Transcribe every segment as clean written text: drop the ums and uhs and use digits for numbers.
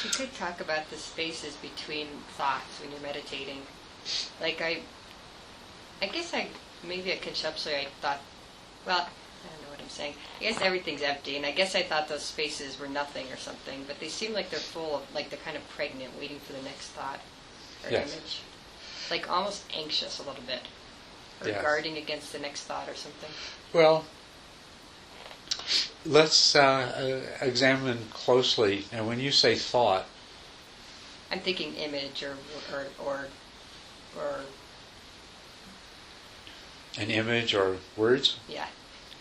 You could talk about the spaces between thoughts when you're meditating. Like I guess maybe conceptually I thought, well, I don't know what I'm saying. I guess everything's empty, and I guess I thought those spaces were nothing or something, but they seem like they're full of, like they're kind of pregnant, waiting for the next thought or Yes. image. Like almost anxious a little bit, or Yes. guarding against the next thought or something. Well, let's examine closely. And when you say thought, I'm thinking image or an image or words, yeah.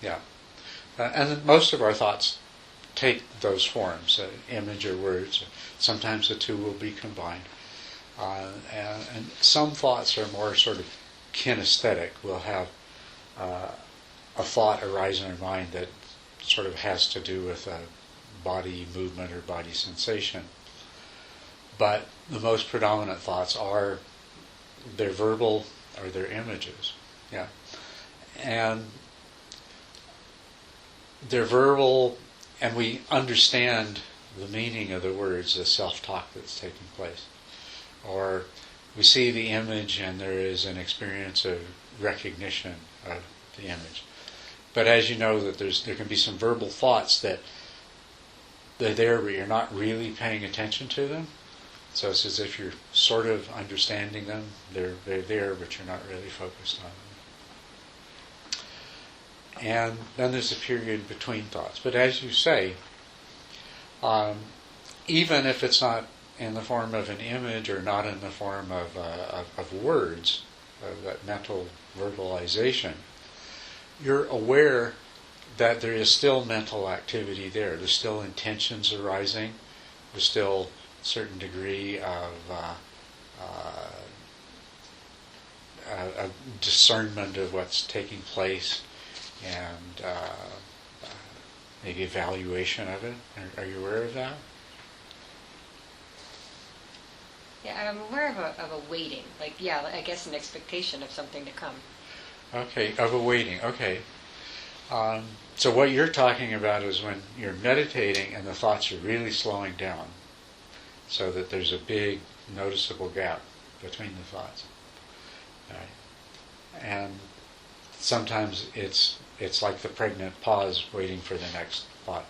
yeah. And most of our thoughts take those forms, image or words. Sometimes the two will be combined. And some thoughts are more sort of kinesthetic. We'll have a thought arise in our mind that sort of has to do with a body movement or body sensation. But the most predominant thoughts are they're verbal or they're images. Yeah. And they're verbal, and we understand the meaning of the words, the self-talk that's taking place. Or we see the image and there is an experience of recognition of the image. But as you know, that there can be some verbal thoughts that they're there, but you're not really paying attention to them. So it's as if you're sort of understanding them. They're there, but you're not really focused on them. And then there's a period between thoughts. But as you say, even if it's not in the form of an image or not in the form of words, of that mental verbalization, you're aware that there is still mental activity there. There's still intentions arising. There's still a certain degree of discernment of what's taking place and maybe evaluation of it. Are you aware of that? Yeah, I'm aware of a waiting. Like, yeah, I guess an expectation of something to come. Okay, of a waiting. Okay. So what you're talking about is when you're meditating and the thoughts are really slowing down, so that there's a big noticeable gap between the thoughts. Right. And sometimes it's like the pregnant pause waiting for the next thought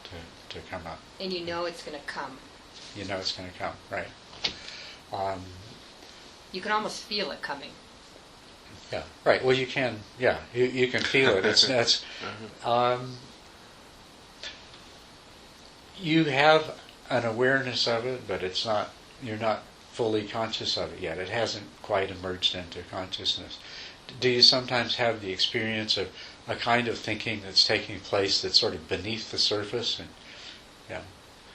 to come up. And you know it's going to come. You know it's going to come, right. You can almost feel it coming. Yeah, right. Well, you can. Yeah, you can feel it. That's. You have an awareness of it, but it's not. You're not fully conscious of it yet. It hasn't quite emerged into consciousness. Do you sometimes have the experience of a kind of thinking that's taking place that's sort of beneath the surface? And yeah,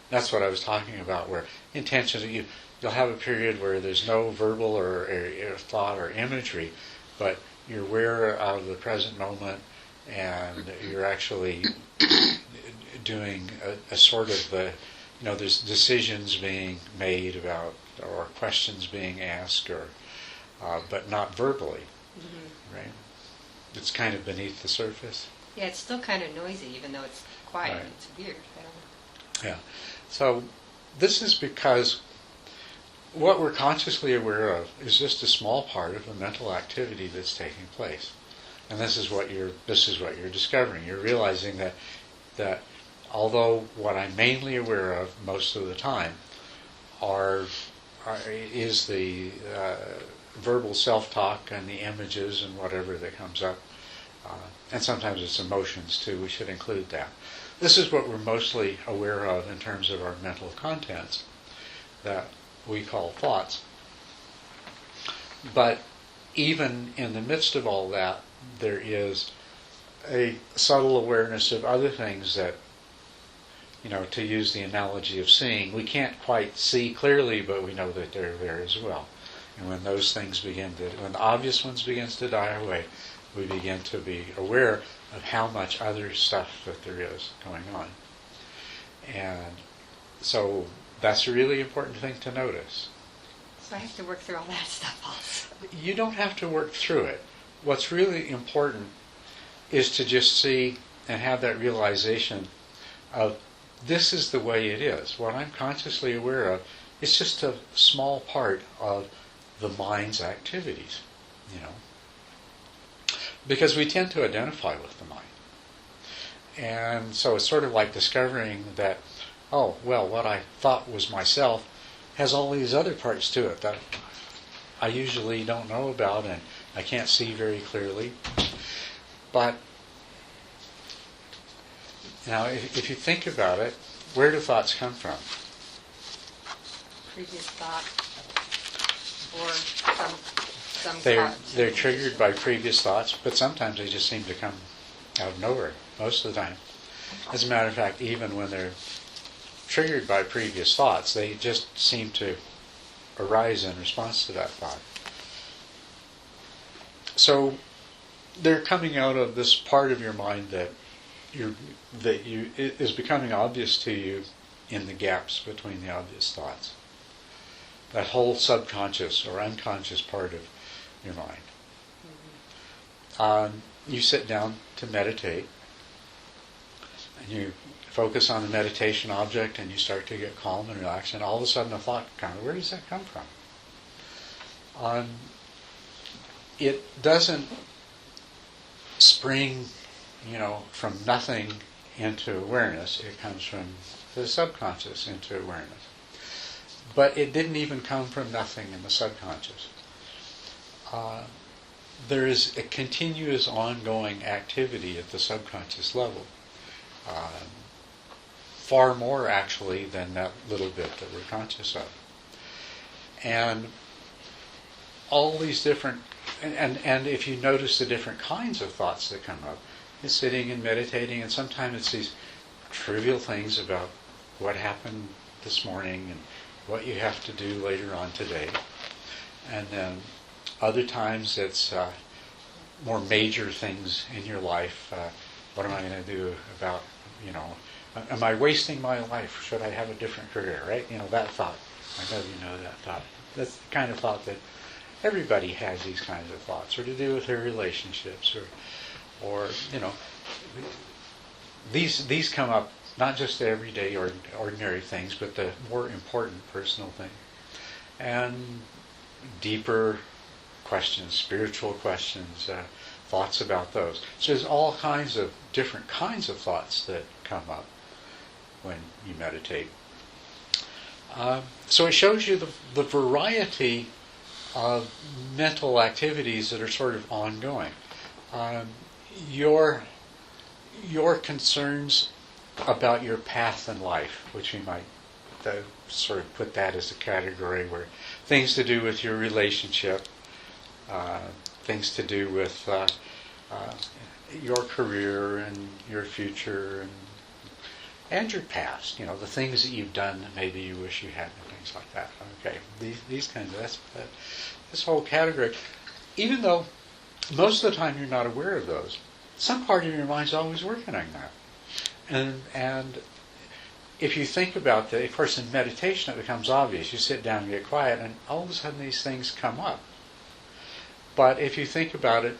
that's what I was talking about. Where intentions, you'll have a period where there's no verbal or thought or imagery, but you're aware of the present moment, and you're actually doing a sort of there's decisions being made about or questions being asked, or but not verbally, right? It's kind of beneath the surface. Yeah, it's still kind of noisy, even though it's quiet. Right. It's weird. I don't know. Yeah. So this is because what we're consciously aware of is just a small part of a mental activity that's taking place, and this is what you're discovering. You're realizing that although what I'm mainly aware of most of the time is the verbal self-talk and the images and whatever that comes up, and sometimes it's emotions too. We should include that. This is what we're mostly aware of in terms of our mental contents that we call thoughts. But even in the midst of all that, there is a subtle awareness of other things that, to use the analogy of seeing, we can't quite see clearly, but we know that they're there as well. And when those things when the obvious ones begins to die away, we begin to be aware of how much other stuff that there is going on. And so that's a really important thing to notice. So I have to work through all that stuff also. You don't have to work through it. What's really important is to just see and have that realization of this is the way it is. What I'm consciously aware of is just a small part of the mind's activities, you know. Because we tend to identify with the mind. And so it's sort of like discovering that, oh, well, what I thought was myself has all these other parts to it that I usually don't know about and I can't see very clearly. But now, if you think about it, where do thoughts come from? Previous thought, or some They're triggered by previous thoughts, but sometimes they just seem to come out of nowhere, most of the time. As a matter of fact, even when they're triggered by previous thoughts, they just seem to arise in response to that thought. So they're coming out of this part of your mind that is becoming obvious to you in the gaps between the obvious thoughts. That whole subconscious or unconscious part of your mind. Mm-hmm. You sit down to meditate, and you focus on the meditation object, and you start to get calm and relaxed, and all of a sudden a thought comes. Where does that come from? It doesn't spring, from nothing into awareness. It comes from the subconscious into awareness. But it didn't even come from nothing in the subconscious. There is a continuous ongoing activity at the subconscious level. Far more actually than that little bit that we're conscious of. And all these different, and if you notice the different kinds of thoughts that come up, it's sitting and meditating, and sometimes it's these trivial things about what happened this morning and what you have to do later on today. And then other times it's more major things in your life. What am I going to do about, am I wasting my life? Should I have a different career, right? That thought. I know you know that thought. That's the kind of thought that everybody has, these kinds of thoughts, or to do with their relationships, or these come up not just the everyday or ordinary things, but the more important personal thing, and deeper questions, spiritual questions, thoughts about those. So there's all kinds of different kinds of thoughts that come up when you meditate. So it shows you the variety of mental activities that are sort of ongoing. Your concerns about your path in life, which we might sort of put that as a category where things to do with your relationship, things to do with your career and your future and your past, the things that you've done that maybe you wish you hadn't, things like that. Okay, these kinds of, this whole category, even though most of the time you're not aware of those, some part of your mind's always working on that. And if you think about of course in meditation it becomes obvious. You sit down and get quiet and all of a sudden these things come up. But if you think about it,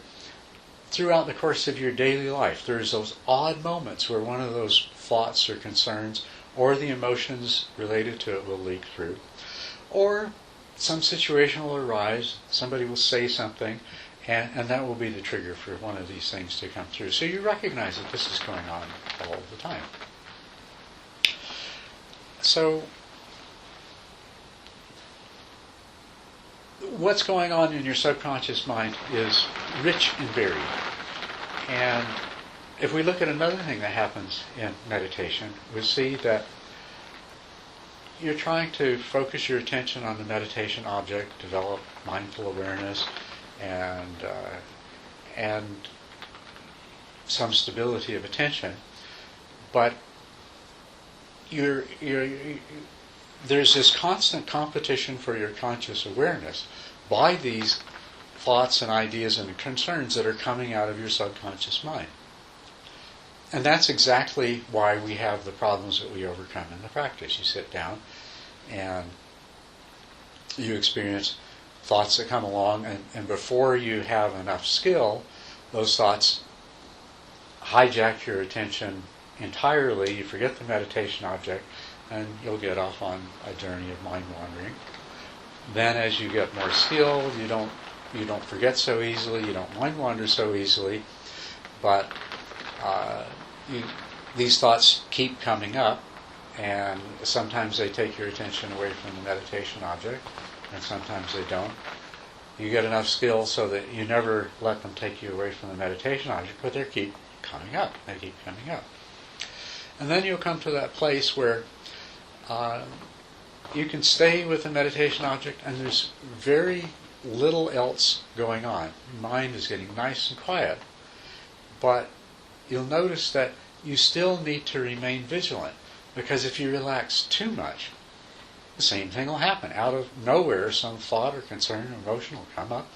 throughout the course of your daily life, there's those odd moments where one of those thoughts or concerns or the emotions related to it will leak through. Or some situation will arise, somebody will say something, and that will be the trigger for one of these things to come through. So you recognize that this is going on all the time. So what's going on in your subconscious mind is rich and varied. And if we look at another thing that happens in meditation, we see that you're trying to focus your attention on the meditation object, develop mindful awareness, and some stability of attention, but there's this constant competition for your conscious awareness by these thoughts and ideas and concerns that are coming out of your subconscious mind. And that's exactly why we have the problems that we overcome in the practice. You sit down and you experience thoughts that come along, and before you have enough skill, those thoughts hijack your attention entirely, you forget the meditation object, and you'll get off on a journey of mind wandering. Then as you get more skilled, you don't forget so easily, you don't mind wander so easily, but these thoughts keep coming up, and sometimes they take your attention away from the meditation object, and sometimes they don't. You get enough skill so that you never let them take you away from the meditation object, but they keep coming up. They keep coming up. And then you'll come to that place where you can stay with the meditation object and there's very little else going on. Your mind is getting nice and quiet. But you'll notice that you still need to remain vigilant, because if you relax too much, the same thing will happen. Out of nowhere, some thought or concern or emotion will come up,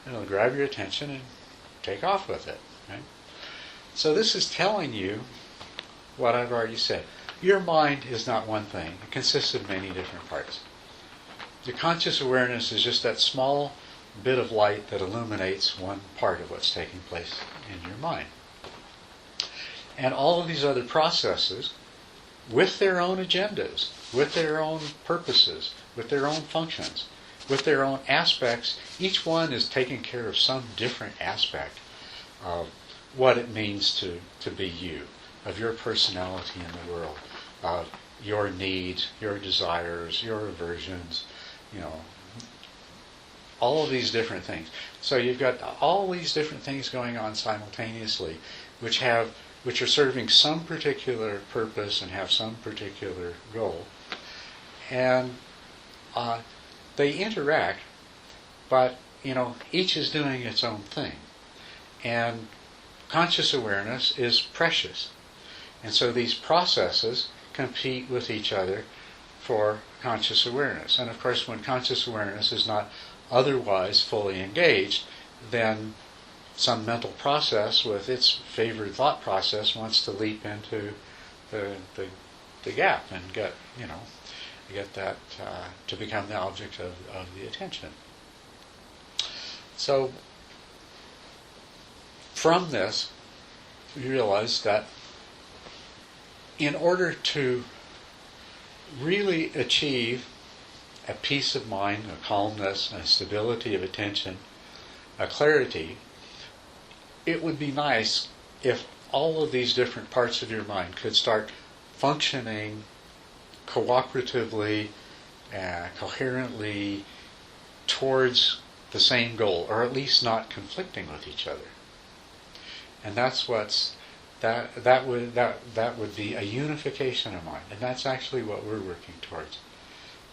and it'll grab your attention and take off with it. Right? So this is telling you what I've already said. Your mind is not one thing. It consists of many different parts. The conscious awareness is just that small bit of light that illuminates one part of what's taking place in your mind. And all of these other processes, with their own agendas, with their own purposes, with their own functions, with their own aspects, each one is taking care of some different aspect of what it means to be you, of your personality in the world, of your needs, your desires, your aversions, all of these different things. So you've got all these different things going on simultaneously, which are serving some particular purpose and have some particular goal. And they interact, but each is doing its own thing. And conscious awareness is precious. And so these processes compete with each other for conscious awareness. And of course, when conscious awareness is not otherwise fully engaged, then some mental process with its favored thought process wants to leap into the gap and get that to become the object of the attention. So from this, we realize that in order to really achieve a peace of mind, a calmness, a stability of attention, a clarity, it would be nice if all of these different parts of your mind could start functioning cooperatively and coherently towards the same goal, or at least not conflicting with each other. And that's that would be a unification of mind, and that's actually what we're working towards.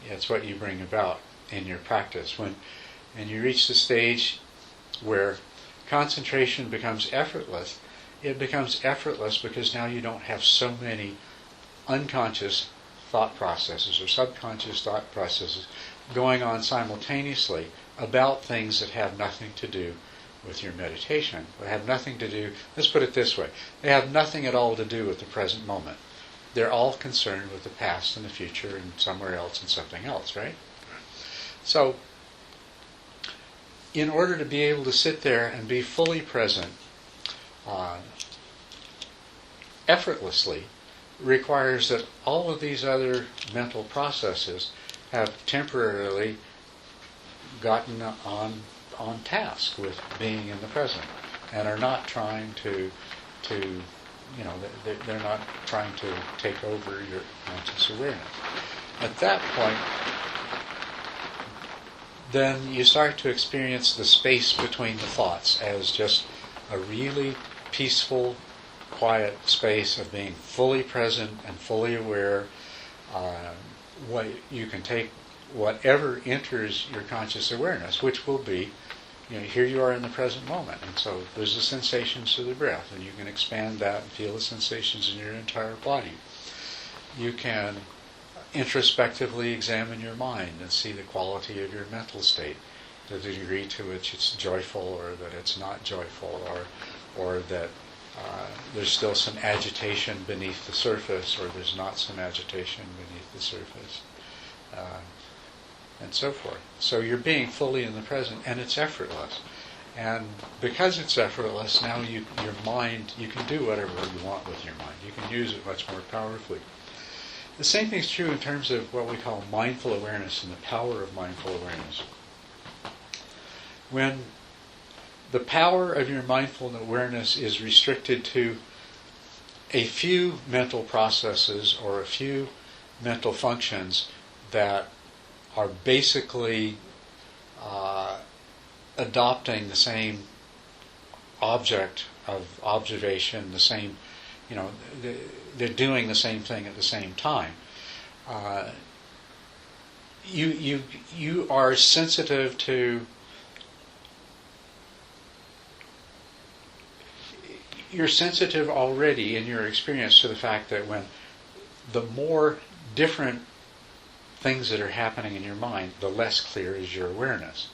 It's what you bring about in your practice and you reach the stage where concentration becomes effortless. It becomes effortless because now you don't have so many unconscious thought processes or subconscious thought processes going on simultaneously about things that have nothing to do with your meditation. They have nothing to do, let's put it this way, they have nothing at all to do with the present moment. They're all concerned with the past and the future and somewhere else and something else, right? So, in order to be able to sit there and be fully present effortlessly requires that all of these other mental processes have temporarily gotten on task with being in the present and are not trying to they're not trying to take over your conscious awareness. At that point, then you start to experience the space between the thoughts as just a really peaceful, quiet space of being fully present and fully aware. What you can take whatever enters your conscious awareness, which will be, here you are in the present moment, and so there's the sensations of the breath, and you can expand that and feel the sensations in your entire body. You can introspectively examine your mind and see the quality of your mental state, the degree to which it's joyful or that it's not joyful, or that there's still some agitation beneath the surface, or there's not some agitation beneath the surface, and so forth. So you're being fully in the present, and it's effortless. And because it's effortless, now your mind, you can do whatever you want with your mind. You can use it much more powerfully. The same thing is true in terms of what we call mindful awareness and the power of mindful awareness. When the power of your mindful awareness is restricted to a few mental processes or a few mental functions that are basically adopting the same object of observation, the same, they're doing the same thing at the same time. You are sensitive to. You're sensitive already in your experience to the fact that when the more different things that are happening in your mind, the less clear is your awareness.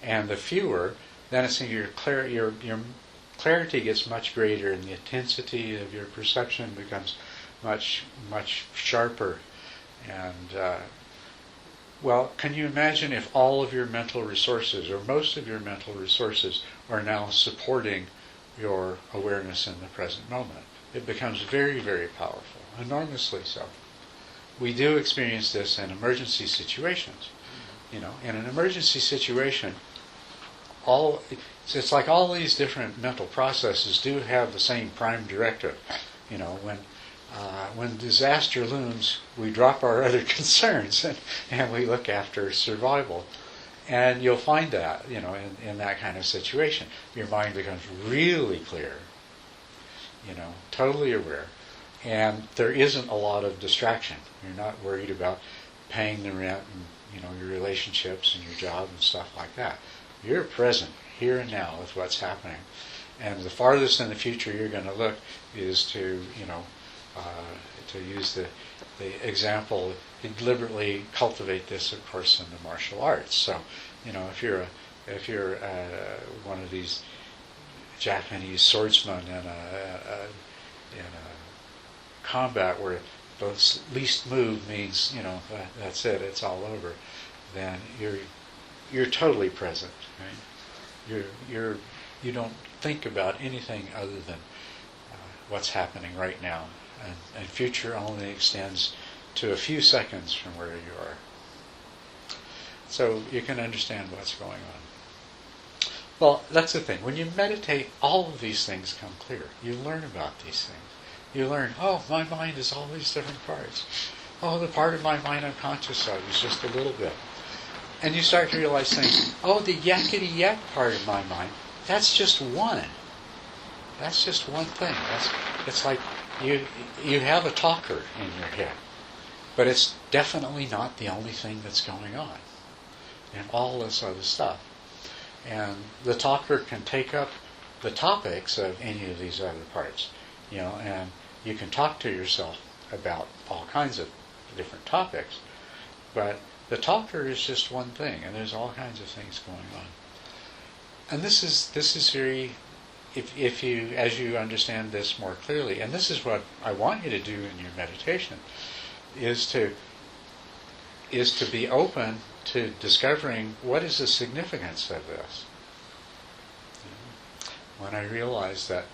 And the fewer, then it's your clarity gets much greater and the intensity of your perception becomes much, much sharper. And, can you imagine if all of your mental resources, or most of your mental resources, are now supporting your awareness in the present moment? It becomes very, very powerful, enormously so. We do experience this in emergency situations. In an emergency situation, it's like all these different mental processes do have the same prime directive. When disaster looms, we drop our other concerns and we look after survival. And you'll find that, in that kind of situation. Your mind becomes really clear, totally aware. And there isn't a lot of distraction. You're not worried about paying the rent and, your relationships and your job and stuff like that. You're present, here and now, with what's happening. And the farthest in the future you're going to look is to, to use the example, deliberately cultivate this, of course, in the martial arts. So, if you're one of these Japanese swordsmen in a combat where the least move means, that's it, it's all over, then you're totally present, right? You don't think about anything other than what's happening right now, and future only extends to a few seconds from where you are. So you can understand what's going on. Well, that's the thing. When you meditate, all of these things come clear. You learn about these things. You learn, my mind is all these different parts. The part of my mind I'm conscious of is just a little bit. And you start to realize things, the yakety-yak part of my mind, that's just one. That's just one thing. It's like you have a talker in your head, but it's definitely not the only thing that's going on. And all this other stuff. And the talker can take up the topics of any of these other parts, and you can talk to yourself about all kinds of different topics, but the talker is just one thing, and there's all kinds of things going on. And this is very, if you, as you understand this more clearly, and this is what I want you to do in your meditation, is to be open to discovering what is the significance of this. When I realize that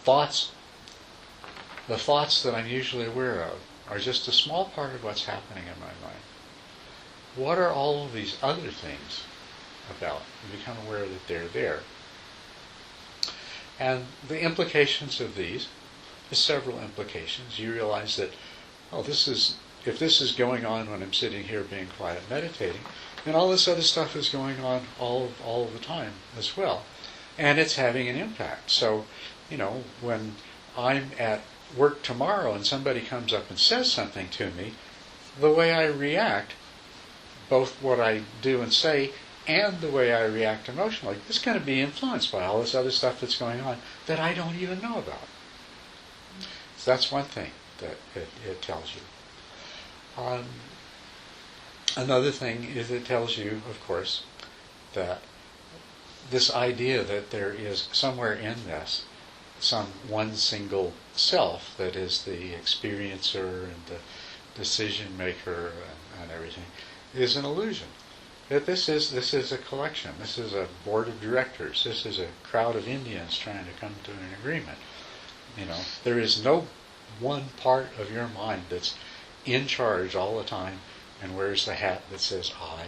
the thoughts that I'm usually aware of are just a small part of what's happening in my mind. What are all of these other things about? You become aware that they're there. And the implications of these, there's several implications. You realize that, if this is going on when I'm sitting here being quiet meditating, then all this other stuff is going on all the time as well. And it's having an impact. So, when I'm at work tomorrow and somebody comes up and says something to me, the way I react, both what I do and say and the way I react emotionally, is going to be influenced by all this other stuff that's going on that I don't even know about. So that's one thing that it tells you. Another thing is it tells you, of course, that this idea that there is somewhere in this some one single self that is the experiencer and the decision maker and everything is an illusion. that this is a collection. This is a board of directors. This is a crowd of Indians trying to come to an agreement. There is no one part of your mind that's in charge all the time and wears the hat that says I,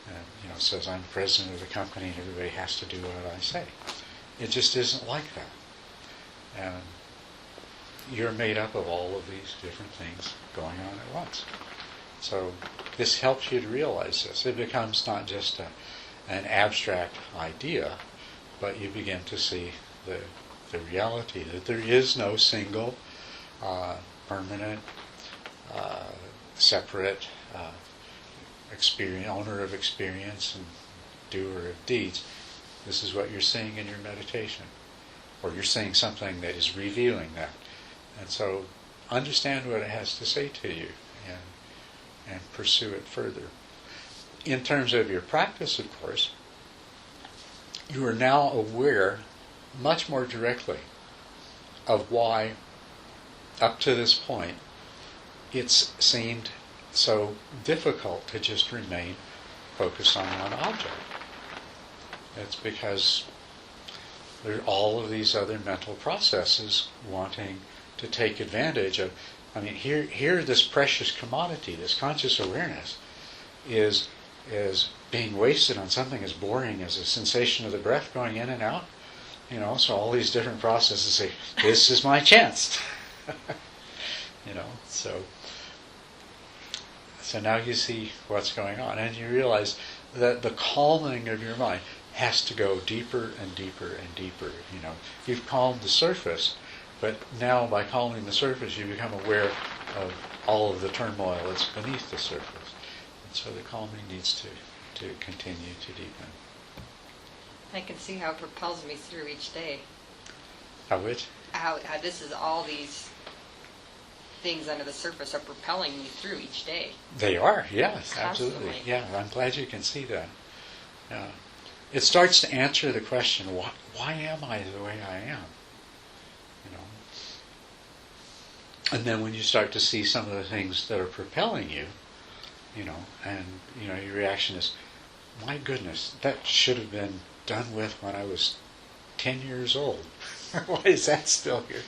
and says I'm president of the company and everybody has to do what I say. It just isn't like that. And you're made up of all of these different things going on at once. So this helps you to realize this. It becomes not just an abstract idea, but you begin to see the reality that there is no single permanent, separate owner of experience and doer of deeds. This is what you're seeing in your meditation, or you're seeing something that is revealing that. And so understand what it has to say to you and pursue it further. In terms of your practice, of course, you are now aware much more directly of why, up to this point, it's seemed so difficult to just remain focused on one object. It's because there are all of these other mental processes wanting to take advantage of. Here this precious commodity, this conscious awareness, is being wasted on something as boring as a sensation of the breath going in and out. So all these different processes say, this is my chance. So now you see what's going on, and you realize that the calming of your mind has to go deeper and deeper and deeper. You've calmed the surface, but now by calming the surface, you become aware of all of the turmoil that's beneath the surface. And so the calming needs to continue to deepen. I can see how it propels me through each day. How which? How this is all these things under the surface are propelling me through each day. They are, yes, Constantly. absolutely. Yeah, I'm glad you can see that. Yeah. It starts to answer the question, why am I the way I am? And then when you start to see some of the things that are propelling you, and your reaction is, my goodness, that should have been done with when I was 10 years old. Why is that still here?